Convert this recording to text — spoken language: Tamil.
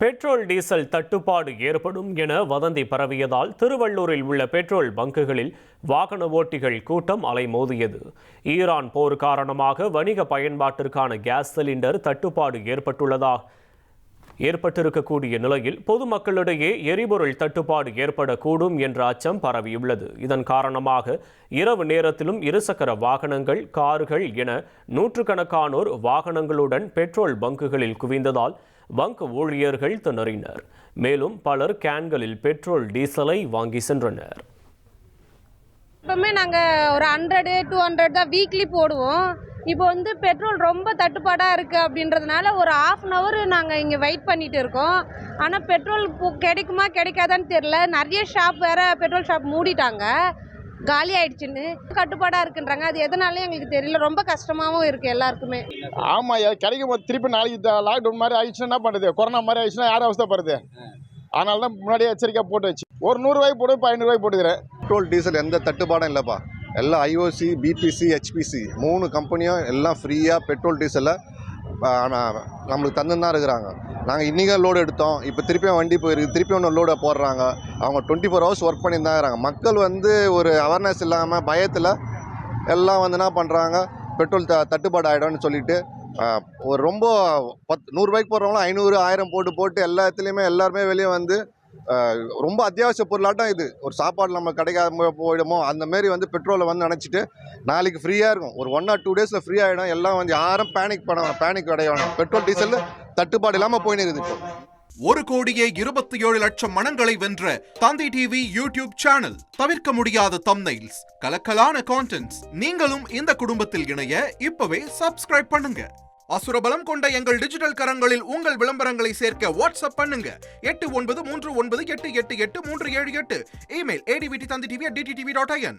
பெட்ரோல் டீசல் தட்டுப்பாடு ஏற்படும் என வதந்தி பரவியதால் திருவள்ளூரில் உள்ள பெட்ரோல் பங்குகளில் வாகன ஓட்டிகள் கூட்டம் அலைமோதியது. ஈரான் போர் காரணமாக வணிக பயன்பாட்டிற்கான கேஸ் சிலிண்டர் தட்டுப்பாடு ஏற்பட்டிருக்கக்கூடிய நிலையில் பொதுமக்களிடையே எரிபொருள் தட்டுப்பாடு ஏற்படக்கூடும் என்ற அச்சம் பரவியுள்ளது. இதன் காரணமாக இரவு நேரத்திலும் இருசக்கர வாகனங்கள், கார்கள் என நூற்றுக்கணக்கானோர் வாகனங்களுடன் பெட்ரோல் பங்குகளில் குவிந்ததால் பங்க் ஊழியர்கள் திணறினர். மேலும் பலர் கேன்களில் பெட்ரோல் டீசலை வாங்கி சென்றனர். எப்பவுமே நாங்கள் ஒரு 100-200 தான் வீக்லி போடுவோம். இப்போ பெட்ரோல் ரொம்ப தட்டுப்பாடாக இருக்குது அப்படின்றதுனால ஒரு ½ நாங்கள் இங்கே வெயிட் பண்ணிட்டு இருக்கோம். ஆனால் பெட்ரோல் கிடைக்குமா கிடைக்காதான்னு தெரியல. நிறைய ஷாப் வேறு பெட்ரோல் ஷாப் மூடிட்டாங்க, காலி ஆயிடுச்சுன்னு. கட்டுப்பாடாக இருக்குன்றாங்க. அது எதனாலும் எங்களுக்கு தெரியல. ரொம்ப கஷ்டமாகவும் இருக்குது எல்லாருக்குமே. ஆமாம், கிடைக்கும் போது திருப்பி நாளைக்கு லாக்டவுன் மாதிரி ஆயிடுச்சுன்னா என்ன பண்ணுறது? கொரோனா மாதிரி ஆயிடுச்சுன்னா யாரும் அவஸ்தைப்படுறது? அதனால தான் முன்னாடியே எச்சரிக்கை போட்டு வச்சு ஒரு 100 ரூபாய்க்கு போட்டு 500 ரூபாய்க்கு போட்டுக்கிறேன். பெட்ரோல் டீசல் எந்த தட்டுப்பாடும் இல்லைப்பா. எல்லாம் ஐஓசி, பிபிசி, ஹெச்பிசி 3 கம்பெனியும் எல்லாம் ஃப்ரீயாக பெட்ரோல் டீசலை நம்மளுக்கு தந்துன்னு தான் இருக்கிறாங்க. நாங்கள் இன்றைக்கி லோடு எடுத்தோம், இப்போ திருப்பியும் வண்டி போயிருக்கு, திருப்பி ஒன்று லோடை போடுறாங்க. அவங்க 24 ஹவர்ஸ் ஒர்க் பண்ணி தான் இருக்கிறாங்க. மக்கள் ஒரு அவேர்னஸ் இல்லாமல் பயத்தில் எல்லாம் என்ன பண்ணுறாங்க, பெட்ரோல் தட்டுப்பாடு ஆகிடும்னு சொல்லிட்டு ஒரு ரொம்ப 100 ரூபாய்க்கு போடுறவங்களும் 500, 1000 போட்டு எல்லாத்துலேயுமே எல்லாருமே வெளியே ரொம்ப அத்தியாவசிய பொருளாட்டம் இது. ஒரு சாப்பாடு நம்ம கிடைக்காம போயிடுமோ அந்த மாரி பெட்ரோலை நினச்சிட்டு நாளைக்கு ஃப்ரீயாக இருக்கும், ஒரு 1 or 2 டேஸில் ஃப்ரீ ஆகிடும். எல்லாம் யாரும் பேனிக் அடையணும். பெட்ரோல் டீசல் தட்டுப்பாடு இல்லாமல் போயின்னு இருக்குது. இப்போ 1,27,00,000 மனங்களை வென்ற தந்தி டிவி யூடியூப் சேனல். தவிர்க்க முடியாத தம்ப்நெயில்ஸ், கலக்கலான கான்டென்ட்ஸ். நீங்களும் இந்த குடும்பத்தில் இணைய இப்பவே சப்ஸ்கிரைப் பண்ணுங்க. அசுரபலம் கொண்ட எங்கள் டிஜிட்டல் கரங்களில் உங்கள் விளம்பரங்களை சேர்க்க வாட்ஸ்அப் பண்ணுங்க. 8939888838. Email advtthanditv@dttv.in.